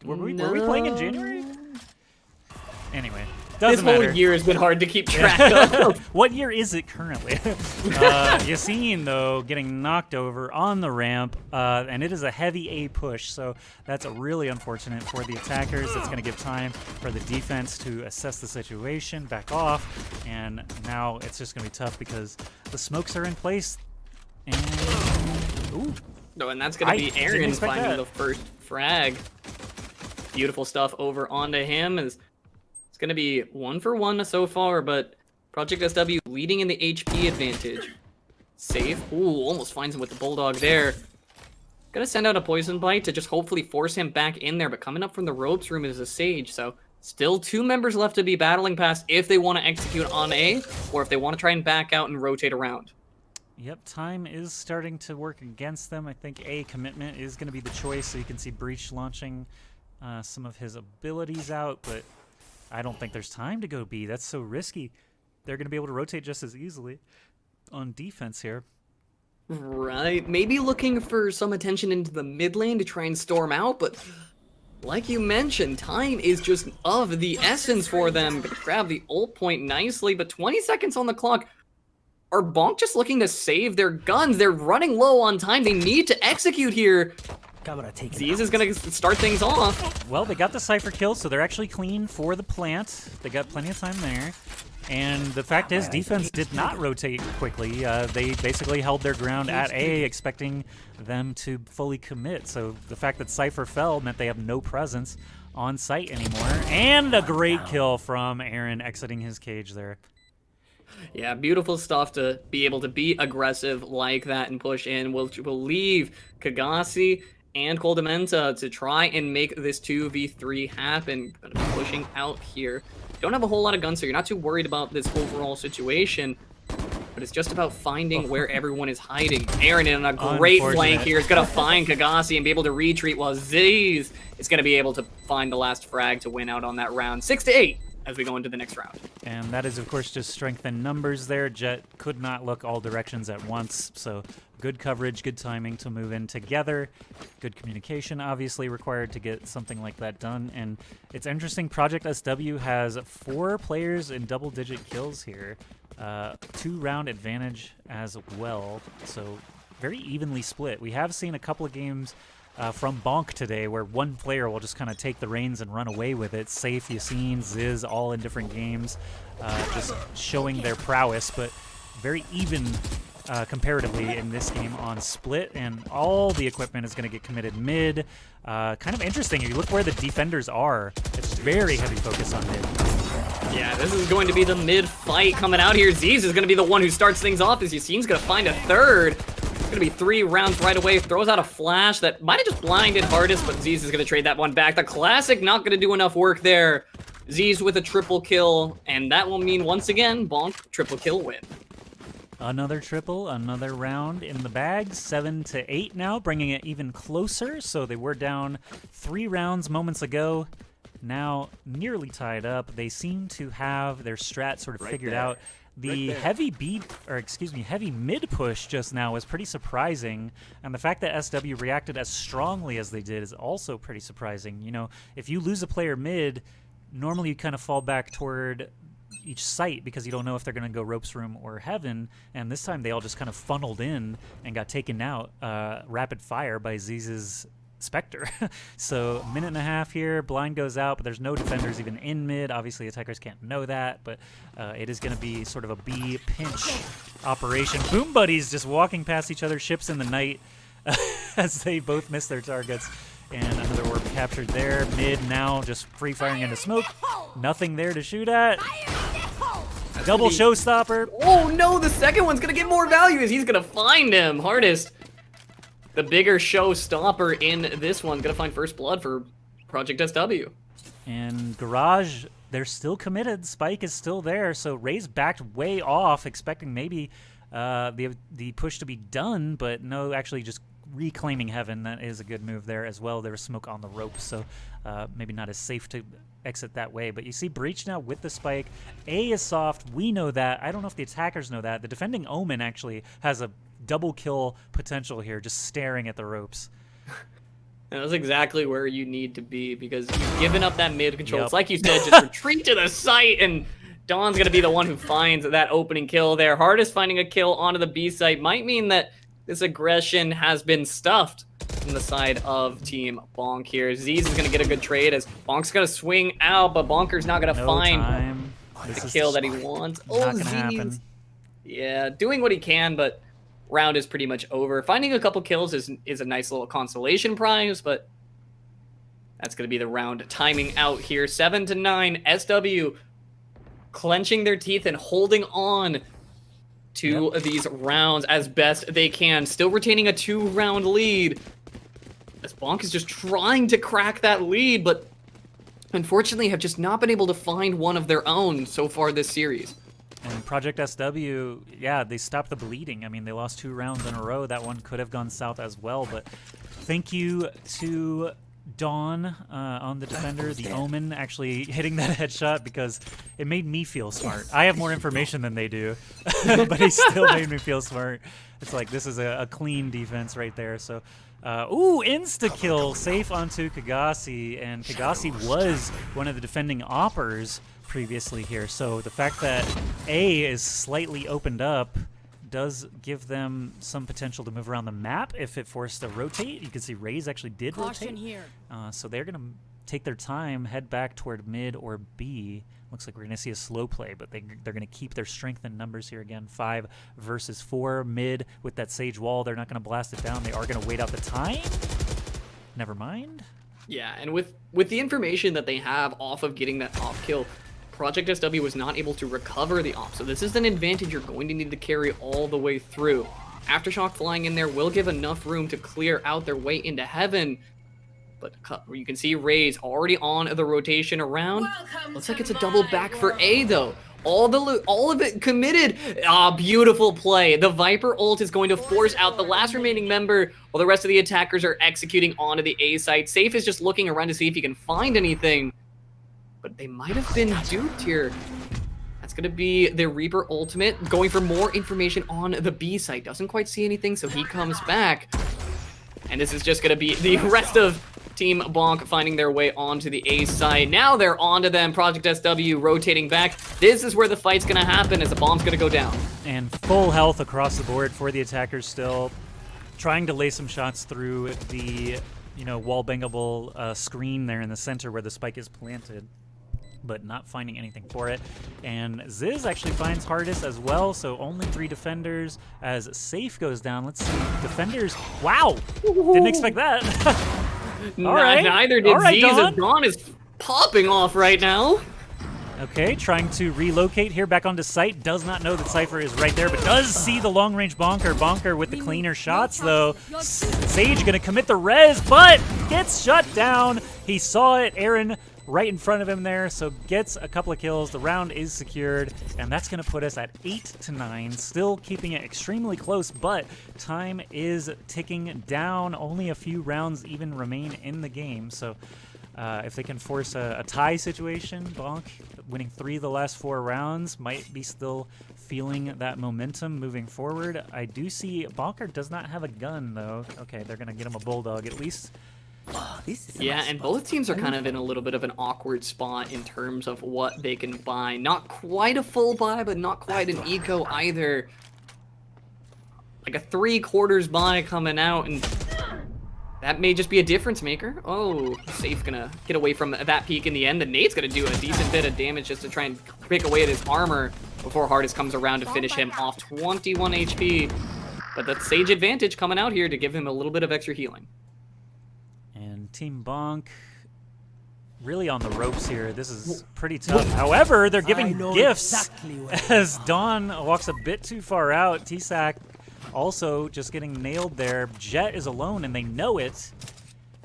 Were we playing in January? Anyway, doesn't matter. This whole year has been hard to keep track of. What year is it currently? Yassine, though, getting knocked over on the ramp, and it is a heavy A push, so that's really unfortunate for the attackers. It's going to give time for the defense to assess the situation, back off, and now it's just going to be tough because the smokes are in place. And no, and that's going to be Aaron finding the first frag. Beautiful stuff over onto him. It's going to be 1-for-1 so far, but Project SW leading in the HP advantage. Safe. Ooh, almost finds him with the Bulldog there. Gonna send out a Poison Bite to just hopefully force him back in there, but coming up from the ropes room is a Sage, so still 2 members left to be battling past if they want to execute on A, or if they want to try and back out and rotate around. Yep, time is starting to work against them. I think A, commitment is going to be the choice, so you can see Breach launching some of his abilities out, but I don't think there's time to go B. That's so risky. They're going to be able to rotate just as easily on defense here. Right. Maybe looking for some attention into the mid lane to try and storm out, but like you mentioned, time is just of the essence for them. Gonna grab the ult point nicely, but 20 seconds on the clock. Are Bonk just looking to save their guns? They're running low on time. They need to execute here. Z's is going to start things off. Well, they got the Cypher kill, so they're actually clean for the plant. They got plenty of time there. And the fact is, defense did not rotate quickly. They basically held their ground at A, expecting them to fully commit. So the fact that Cypher fell meant they have no presence on site anymore. And a great kill from Aaron exiting his cage there. Yeah, beautiful stuff to be able to be aggressive like that and push in. We'll leave Kagasi and Coldamenta to try and make this 2v3 happen. Gonna be pushing out here. Don't have a whole lot of guns, so you're not too worried about this overall situation. but it's just about finding where everyone is hiding. Aaron in a great flank here is going to find Kagasi and be able to retreat, while Ziz is going to be able to find the last frag to win out on that round. 6-8 as we go into the next round. And that is, of course, just strength in numbers there. Jet could not look all directions at once, so good coverage, good timing to move in together. Good communication, obviously, required to get something like that done. And it's interesting, Project SW has 4 players in double-digit kills here. 2-round advantage as well, so very evenly split. We have seen a couple of games from Bonk today where one player will just kind of take the reins and run away with it. Safe, Yassine, Ziz, all in different games, just showing their prowess, but very even comparatively in this game on split, and all the equipment is going to get committed mid. Kind of interesting, if you look where the defenders are, it's very heavy focus on mid. Yeah, this is going to be the mid fight coming out here. Ziz is going to be the one who starts things off, as Yassine's going to find a third. It's going to be 3 rounds right away. Throws out a flash that might have just blinded Hardest, but Ziz is going to trade that one back. The Classic not going to do enough work there. Ziz with a triple kill, and that will mean, once again, Bonk triple kill win. Another triple, another round in the bag. 7-8 now, bringing it even closer. So they were down 3 rounds moments ago. Now nearly tied up. They seem to have their strat sort of figured out. The heavy heavy mid push just now was pretty surprising, and the fact that SW reacted as strongly as they did is also pretty surprising. You know, if you lose a player mid, normally you kind of fall back toward each site because you don't know if they're going to go ropes room or heaven, and this time they all just kind of funneled in and got taken out rapid fire by Ziz's Spectre. So a minute and a half here, blind goes out, but there's no defenders even in mid. Obviously attackers can't know that, but it is going to be sort of a B pinch operation. Boom Buddies just walking past each other, ships in the night as they both miss their targets. And another orb captured there. Mid now just free firing into smoke. Nothing there to shoot at. Double showstopper. Oh no, the second one's gonna get more value as he's gonna find him. Hardest, the bigger showstopper in this one, gonna find first blood for Project SW. And Garage, they're still committed. Spike is still there, so Ray's backed way off, expecting maybe the push to be done, but no, actually just reclaiming heaven. That is a good move there as well. There was smoke on the rope, so maybe not as safe to exit that way. But you see Breach now with the spike. A is soft. We know that. I don't know if the attackers know that. The defending Omen actually has a double kill potential here, just staring at the ropes. And that's exactly where you need to be, because you've given up that mid control. Yep. It's like you said, just retreat to the site, and Dawn's going to be the one who finds that opening kill there. Hardest finding a kill onto the B site might mean that this aggression has been stuffed from the side of Team Bonk here. Ziz is going to get a good trade as Bonk's going to swing out, but Bonker's not going to find the kill that he wants. Oh, Ziz. Yeah, doing what he can, but round is pretty much over. Finding a couple kills is a nice little consolation prize, but that's going to be the round timing out here. 7-9, SW clenching their teeth and holding on to these rounds as best they can, still retaining a 2-round lead. As Bonk is just trying to crack that lead, but unfortunately have just not been able to find one of their own so far this series. And Project SW, yeah, they stopped the bleeding. I mean, they lost 2 rounds in a row. That one could have gone south as well, but thank you to Dawn on the defender, the Omen actually hitting that headshot, because it made me feel smart. I have more information than they do, but he still made me feel smart. It's like, this is a clean defense right there. So, ooh, insta-kill, safe onto Kagasi, and Kagasi was one of the defending oppers previously here. So the fact that A is slightly opened up does give them some potential to move around the map if it forced to rotate. You can see Raze actually did rotate. Here. So they're going to take their time, head back toward mid or B. Looks like we're going to see a slow play, but they're going to keep their strength in numbers here again. 5 versus 4. Mid with that Sage wall. They're not going to blast it down. They are going to wait out the time. Never mind. Yeah, and with the information that they have off of getting that off kill, Project SW was not able to recover the off, so this is an advantage you're going to need to carry all the way through. Aftershock flying in there will give enough room to clear out their way into heaven, but you can see Raze already on the rotation around. Looks like it's a double back for A, though. all of it committed. Ah, beautiful play. The Viper ult is going to force out the last remaining member while the rest of the attackers are executing onto the A site. Safe is just looking around to see if he can find anything, but they might have been duped here. That's going to be the Reaper ultimate, going for more information on the B site. Doesn't quite see anything, so he comes back. And this is just going to be the rest of Team Bonk finding their way onto the A side. Now they're onto them. Project SW rotating back. This is where the fight's going to happen as the bomb's going to go down. And full health across the board for the attackers still. Trying to lay some shots through the, wall bangable screen there in the center where the spike is planted, but not finding anything for it. And Ziz actually finds hardest as well, so only 3 defenders as Safe goes down. Let's see, defenders, wow! Didn't expect that. All right. Neither did Ziz. Dawn. Dawn is popping off right now. Okay, trying to relocate here back onto site. Does not know that Cypher is right there, but does see the long-range Bonker. Bonker with the cleaner shots, though. Sage gonna commit the res, but gets shut down. He saw it, Aaron right in front of him there, so gets a couple of kills. The round is secured, and that's going to put us at 8-9, still keeping it extremely close, but time is ticking down. Only a few rounds even remain in the game, so if they can force a tie situation, Bonk winning 3 of the last 4 rounds might be still feeling that momentum moving forward. I do see Bonker does not have a gun, though. Okay, they're going to get him a Bulldog at least. Yeah, and both teams are kind of in a little bit of an awkward spot in terms of what they can buy. Not quite a full buy, but not quite an eco either. Like a 3/4 buy coming out, and that may just be a difference maker. Oh, Safe gonna get away from that peak in the end. The nade's gonna do a decent bit of damage just to try and pick away at his armor before Hardest comes around to finish him off. 21 HP, but that Sage advantage coming out here to give him a little bit of extra healing. Team Bonk really on the ropes here. This is pretty tough. However, they're giving gifts as Dawn walks a bit too far out. T-Sac also just getting nailed there. Jet is alone, and they know it.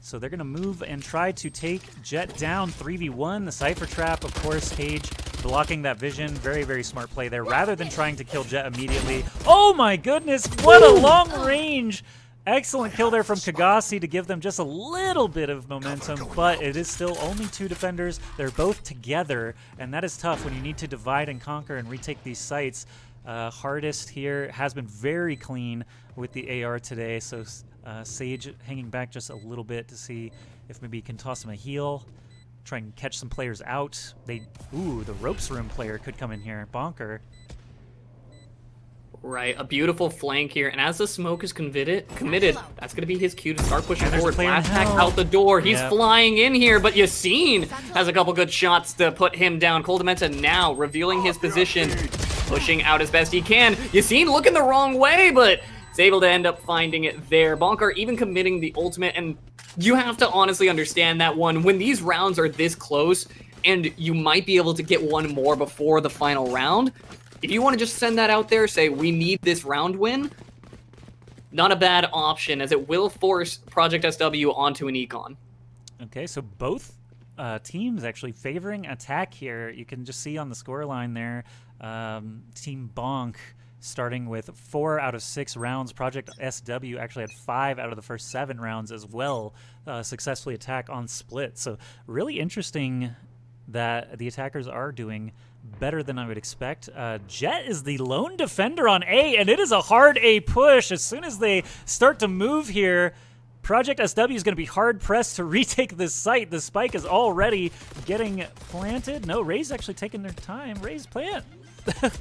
So they're going to move and try to take Jet down 3v1. The Cypher Trap, of course, Cage blocking that vision. Very, very smart play there. Rather than trying to kill Jet immediately. Oh my goodness, what a long range! Excellent kill there from Kagasi to give them just a little bit of momentum, but it is still only 2 defenders. They're both together, and that is tough when you need to divide and conquer and retake these sites. Hardest here has been very clean with the AR today, so Sage hanging back just a little bit to see if maybe he can toss him a heal, try and catch some players out. Ooh, the ropes room player could come in here. Bonker. Right, a beautiful flank here, and as the smoke is committed, that's going to be his cue to start pushing forward. Blast pack out the door. He's flying in here, but Yassine has a couple good shots to put him down. Cole Dementa now revealing his position, pushing out as best he can. Yassine looking the wrong way, but is able to end up finding it there. Bonker even committing the ultimate, and you have to honestly understand that one. When these rounds are this close, and you might be able to get one more before the final round, if you want to just send that out there, say, we need this round win, not a bad option, as it will force Project SW onto an econ. Okay, so both teams actually favoring attack here. You can just see on the scoreline there, Team Bonk starting with 4 out of 6 rounds. Project SW actually had 5 out of the first 7 rounds as well, successfully attack on split. So really interesting that the attackers are doing better than I would expect. Jet is the lone defender on A, and it is a hard A push. As soon as they start to move here, Project SW is going to be hard-pressed to retake this site. The spike is already getting planted. No, Ray's actually taking their time. Ray's plant.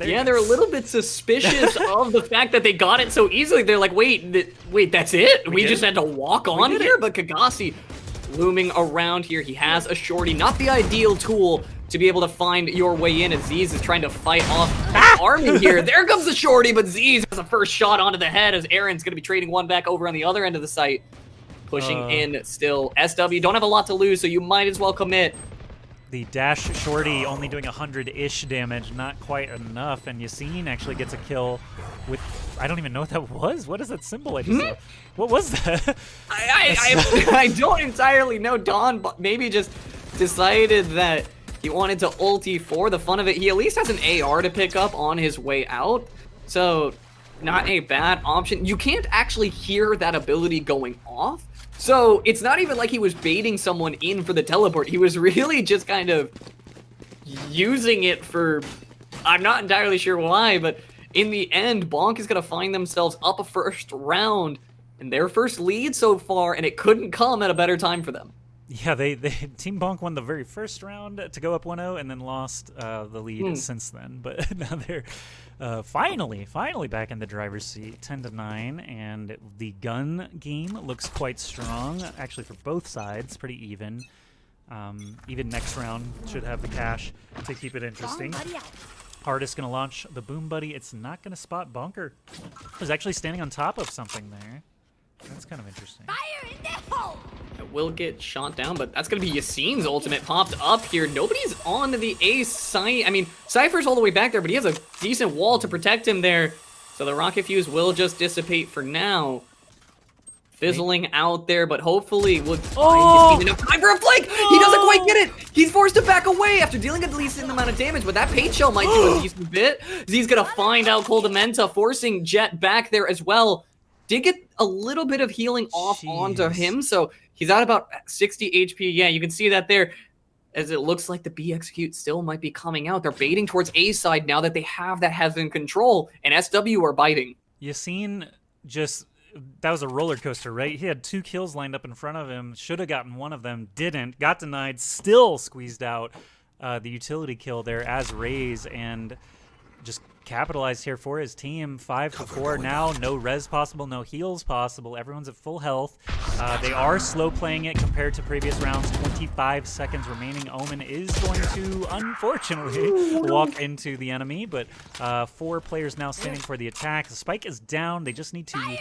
Yeah, they're a little bit suspicious of the fact that they got it so easily. They're like, wait, that's it? We just had to walk on here? But Kagasi looming around here. He has a shorty, not the ideal tool to be able to find your way in, as Z's is trying to fight off his army here. There comes the shorty, but Z's has a first shot onto the head as Aaron's going to be trading one back over on the other end of the site. Pushing in still. SW don't have a lot to lose, so you might as well commit. The dash shorty only doing 100-ish damage, not quite enough, and Yassine actually gets a kill with, I don't even know what that was. What is that symbol I just saw? What was that? I don't entirely know. Dawn maybe just decided that He wanted to ulti for the fun of it. He at least has an AR to pick up on his way out. So, not a bad option. You can't actually hear that ability going off. So, it's not even like he was baiting someone in for the teleport. He was really just kind of using it for... I'm not entirely sure why, but in the end, Bonk is going to find themselves up a first round in their first lead so far, and it couldn't come at a better time for them. Yeah, they Team Bonk won the very first round to go up 1-0 and then lost the lead since then. But now they're finally back in the driver's seat, 10-9, and the gun game looks quite strong, actually, for both sides, pretty even. Even next round should have the cash to keep it interesting. Hardest going to launch the Boom Buddy. It's not going to spot Bonker. He's actually standing on top of something there. That's kind of interesting. Fire in the hole! It will get shot down, but that's going to be Yassine's ultimate popped up here. Nobody's on the A site. I mean, Cypher's all the way back there, but he has a decent wall to protect him there. So the rocket fuse will just dissipate for now. Fizzling out there, but hopefully would find enough time for a flank. He doesn't quite get it. He's forced to back away after dealing a decent amount of damage, but that paint shell might do a decent bit. He's going to find out Coldamenta, forcing Jet back there as well. Did get a little bit of healing off onto him, so he's at about 60 HP. Yeah, you can see that there, as it looks like the B execute still might be coming out. They're baiting towards A side now that they have that Heaven control, and SW are biting. Yassine just... That was a roller coaster, right? He had 2 kills lined up in front of him. Should have gotten one of them. Didn't. Got denied. Still squeezed out the utility kill there as Raze, and just capitalized here for his team. 5-4 now. No res possible. No heals possible. Everyone's at full health. They are slow playing it compared to previous rounds. 25 seconds remaining. Omen is going to, unfortunately, walk into the enemy, but 4 players now standing for the attack. The spike is down. They just need to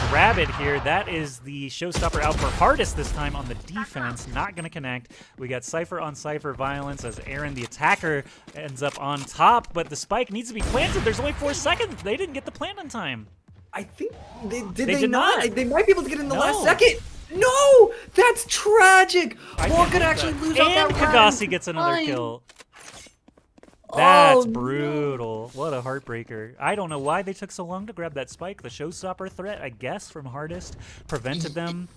grab it here. That is the showstopper out for Hardest this time on the defense. Not going to connect. We got Cypher on Cypher violence as Aaron, the attacker, ends up on top, but the spike needs to be planted. There's only 4 seconds. They didn't get the plant in time. I think they did not. They might be able to get in the last second. No, that's tragic. Bonk could actually lose out that round. And Kagasi gets another kill. That's brutal. What a heartbreaker. I don't know why they took so long to grab that spike. The showstopper threat, I guess, from Hardest prevented them.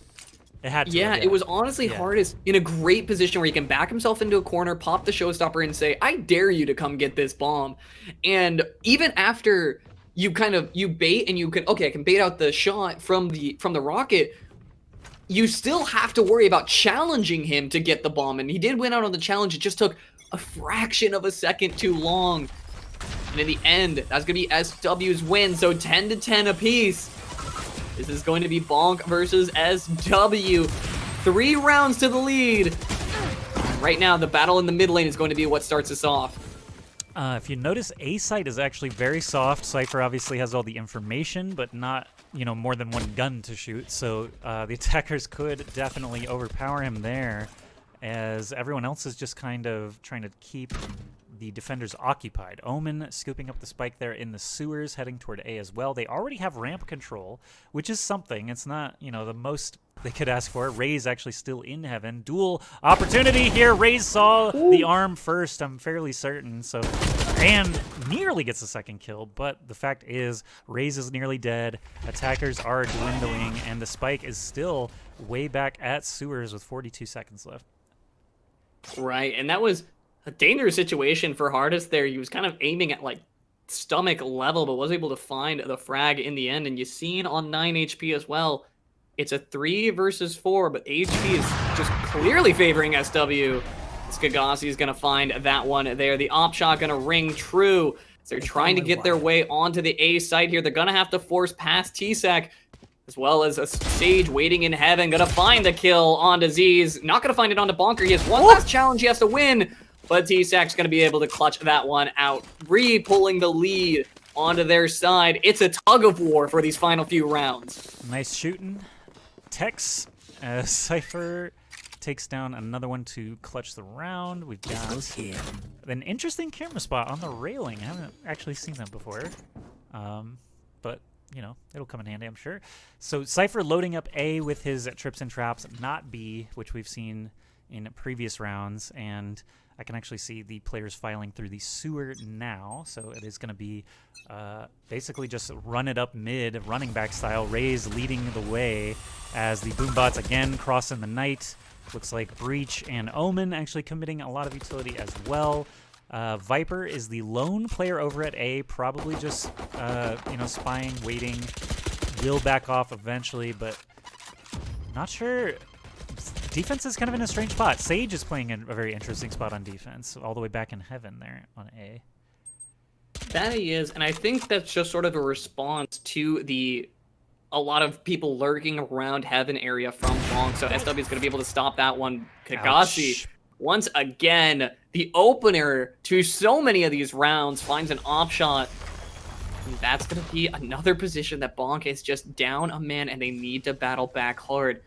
It had to. Yeah, it was honestly Hardest in a great position where he can back himself into a corner, pop the showstopper, and say, "I dare you to come get this bomb." And even after you bait and you can, okay, I can bait out the shot from the rocket, you still have to worry about challenging him to get the bomb. And he did win out on the challenge. It just took a fraction of a second too long. And in the end, that's going to be SW's win. So 10-10 apiece. This is going to be Bonk versus SW. 3 rounds to the lead. Right now, the battle in the mid lane is going to be what starts us off. If you notice, A site is actually very soft. Cypher obviously has all the information, but not, more than one gun to shoot. So the attackers could definitely overpower him there, as everyone else is just kind of trying to keep the defenders occupied. Omen scooping up the spike there in the sewers, heading toward A as well. They already have ramp control, which is something. It's not, the most they could ask for. Raze actually still in heaven. Dual opportunity here. Raze saw the arm first, I'm fairly certain. So, and nearly gets the second kill, but the fact is Raze is nearly dead. Attackers are dwindling, and the spike is still way back at sewers with 42 seconds left. Right, and that was a dangerous situation for Hardest there. He was kind of aiming at stomach level, but was able to find the frag in the end. And you seen on 9 HP as well. It's a 3 versus 4, but HP is just clearly favoring SW. Skagasi is going to find that one there. The op shot going to ring true. So they're trying to get their way onto the A site here. They're going to have to force past T-Sac, as well as a Sage waiting in heaven. Going to find the kill onto Z's. Not going to find it onto Bonker. He has one last challenge he has to win, but T-Sac's going to be able to clutch that one out, re-pulling the lead onto their side. It's a tug of war for these final few rounds. Nice shooting. Tex, Cypher takes down another one to clutch the round. We've got an interesting camera spot on the railing. I haven't actually seen that before, but it'll come in handy, I'm sure. So Cypher loading up A with his trips and traps, not B, which we've seen in previous rounds, and I can actually see the players filing through the sewer now, so it is going to be basically just run it up mid, running back style. Raze leading the way as the Boombots again cross in the night. Looks like Breach and Omen actually committing a lot of utility as well. Viper is the lone player over at A, probably just spying, waiting. Will back off eventually, but not sure. Defense is kind of in a strange spot. Sage is playing in a very interesting spot on defense, all the way back in heaven there on A. That he is, and I think that's just sort of a response to a lot of people lurking around heaven area from Bonk, so SW is going to be able to stop that one. Kagasi, once again, the opener to so many of these rounds, finds an op shot. And that's going to be another position that Bonk is just down a man, and they need to battle back hard.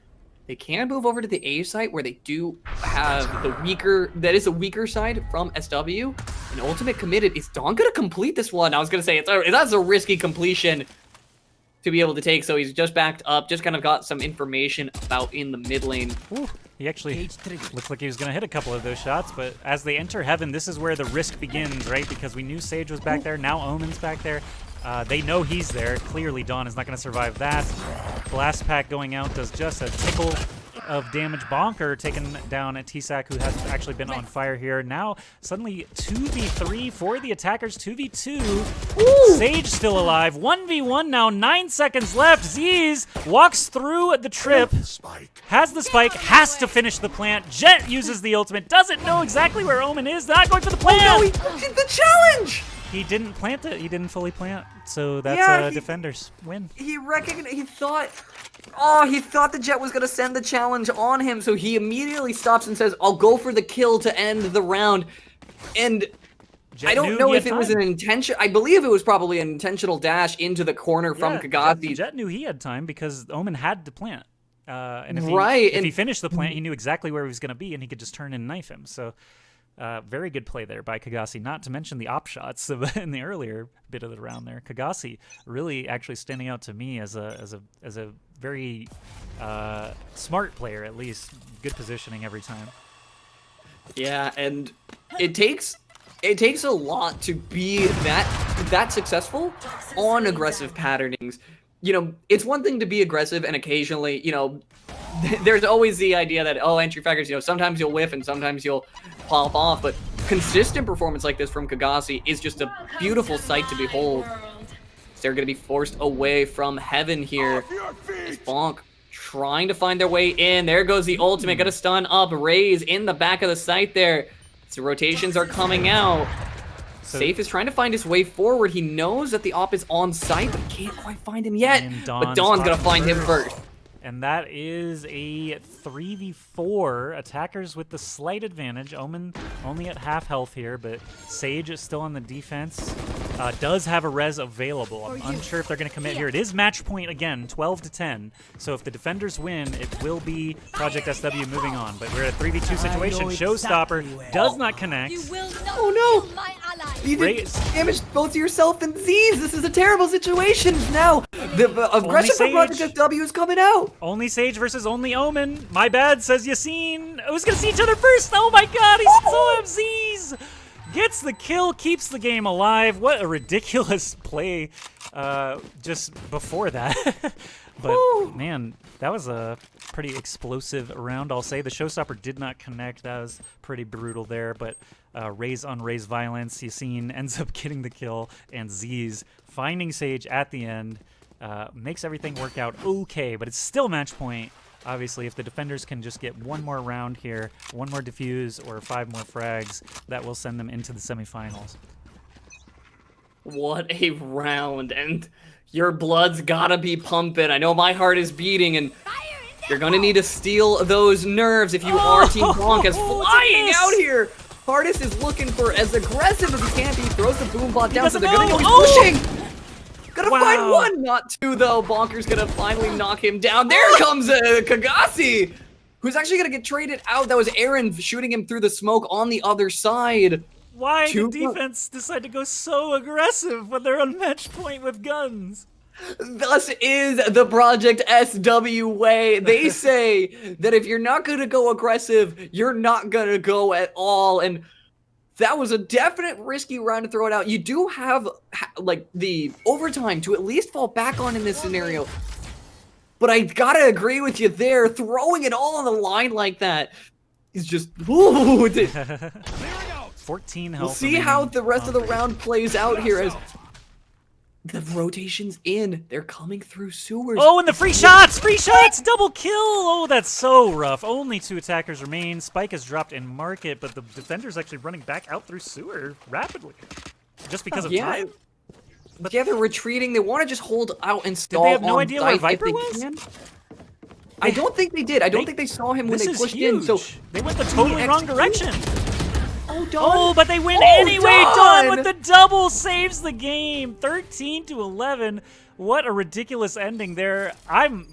They can move over to the A site where they do have that is the weaker side from SW. And ultimate committed. Is Dawn going to complete this one? I was going to say, that's a risky completion to be able to take. So he's just backed up, just kind of got some information about in the mid lane. Ooh, he actually looks like he was going to hit a couple of those shots, but as they enter heaven, this is where the risk begins, right? Because we knew Sage was back there, now Omen's back there. They know he's there. Clearly, Dawn is not going to survive that. Blast Pack going out does just a tickle of damage. Bonker taking down a T-Sac, who has actually been on fire here. Now, suddenly 2v3 for the attackers, 2v2. Ooh. Sage still alive. 1v1 now, 9 seconds left. Z's walks through the trip, has the spike, has to finish the plant. Jet uses the ultimate, doesn't know exactly where Omen is, not going for the plant. Oh no, he did the challenge! He didn't plant it. He didn't fully plant. So that's Defenders win. He thought the Jet was going to send the challenge on him, so he immediately stops and says, I'll go for the kill to end the round. And Jet I don't know if it was an intention. I believe it was probably an intentional dash into the corner from Kagasi. Jet knew he had time because Omen had to plant. And if he finished the plant, he knew exactly where he was going to be, and he could just turn and knife him. So very good play there by Kagasi, not to mention the op shots in the earlier bit of the round there. Kagasi really actually standing out to me as a very smart player, at least. Good positioning every time. Yeah, and it takes a lot to be that successful on aggressive patternings. You know, it's one thing to be aggressive and occasionally, there's always the idea that, entry fraggers, sometimes you'll whiff and sometimes you'll pop off, but consistent performance like this from Kagasi is just a beautiful sight to behold. They're going to be forced away from heaven here. As Bonk trying to find their way in. There goes the ultimate, gonna stun up Raze in the back of the site there. So rotations are coming out. Safe is trying to find his way forward. He knows that the op is on site, but he can't quite find him yet. But Dawn's gonna find him first. And that is a 3v4. Attackers with the slight advantage. Omen only at half health here, but Sage is still on the defense. Does have a res available. I'm unsure if they're going to commit here. It is match point again, 12-10. So if the defenders win, it will be Project SW moving on. But we're at a 3v2 situation. Showstopper does not connect. Oh no! You did damage both to yourself and Z's. This is a terrible situation. Now the aggressive from Project SW is coming out. Only Sage versus only Omen. My bad, says Yassine. I was going to see each other first. Oh my god, he's so MZs. Gets the kill, keeps the game alive. What a ridiculous play just before that. But man, that was a pretty explosive round, I'll say. The Showstopper did not connect. That was pretty brutal there. But Raze on Raze violence. Yassine ends up getting the kill. And Z's finding Sage at the end. Makes everything work out okay, but it's still match point. Obviously, if the defenders can just get one more round here, one more defuse, or 5 more frags, that will send them into the semifinals. What a round, and your blood's gotta be pumping. I know my heart is beating, and you're gonna need to steal those nerves if you are Team Bonk, as flying out here. Hardest is looking for as aggressive as he can be. Throws the boombot down, so they're gonna go pushing. Gonna find one, not two though. Bonker's gonna finally knock him down. There comes Kagasi, who's actually gonna get traded out. That was Aaron shooting him through the smoke on the other side. Why did defense decide to go so aggressive when they're on match point with guns? Thus is the Project SW way. They say that if you're not gonna go aggressive, you're not gonna go at all. And That was a definite risky run to throw it out. You do have like the overtime to at least fall back on in this scenario. But I gotta agree with you there. Throwing it all on the line like that is just. Ooh, 14 health. we'll see how the rest of the round plays out here as the rotation's in. They're coming through sewers. Oh, and the free shots! Free shots! Double kill! Oh, that's so rough. Only 2 attackers remain. Spike is dropped in market, but the defender's actually running back out through sewer rapidly. Just because of time? But yeah, they're retreating. They want to just hold out and stall. Did they have no on idea where site Viper if they was? can. I don't think they did. I don't think they saw him when This they is pushed huge. in. So they went the totally wrong direction. Oh, Don. Oh, but they win Oh, anyway. Don! Don with the double saves the game. 13-11. What a ridiculous ending there.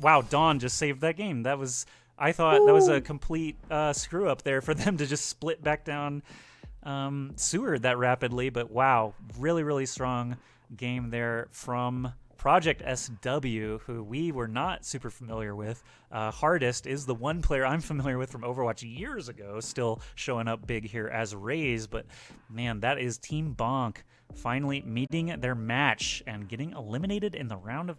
Wow, Don just saved that game. That was, I thought that was a complete screw up there for them to just split back down sewer that rapidly. But wow, really, really strong game there from Project SW, who we were not super familiar with. Hardest is the one player I'm familiar with from Overwatch years ago, still showing up big here as Raze. But man, that is Team Bonk finally meeting their match and getting eliminated in the round of